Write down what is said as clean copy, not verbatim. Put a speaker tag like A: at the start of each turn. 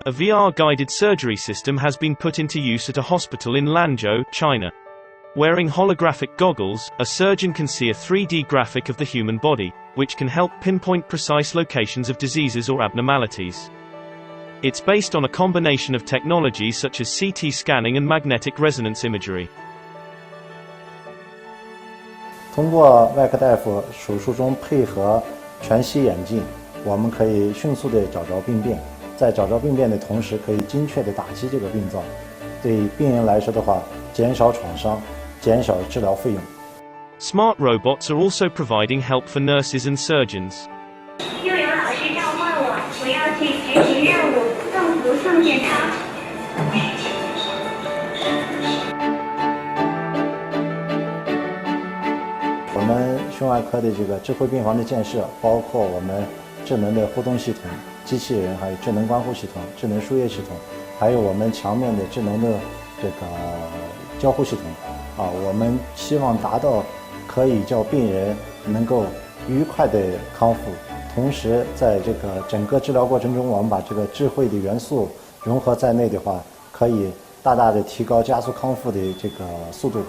A: A VR-guided surgery system has been put into use at a hospital in Lanzhou, China. Wearing holographic goggles, a surgeon can see a 3D graphic of the human body, which can help pinpoint precise locations of diseases or abnormalities. It's based on a combination of technologies such as CT scanning and magnetic resonance imagery.
B: 通过外科大夫手术中配合全息眼镜，我们可以迅速地找着病变，在找着病变的同时，可以精确地打击这个病灶。对病人来说的话，减少创伤，减少治疗费用。
A: Smart robots are also providing help for nurses and surgeons.
C: 又有老师召唤我，我要去执行任务，送福送健康。
B: 我们胸外科的这个智慧病房的建设，包括我们智能的互动系统、机器人，还有智能关护系统、智能输液系统，还有我们墙面的智能的这个交互系统。我们希望达到可以叫病人能够愉快的康复，同时在这个整个治疗过程中，我们把这个智慧的元素融合在内的话，可以大大的提高加速康复的这个速度。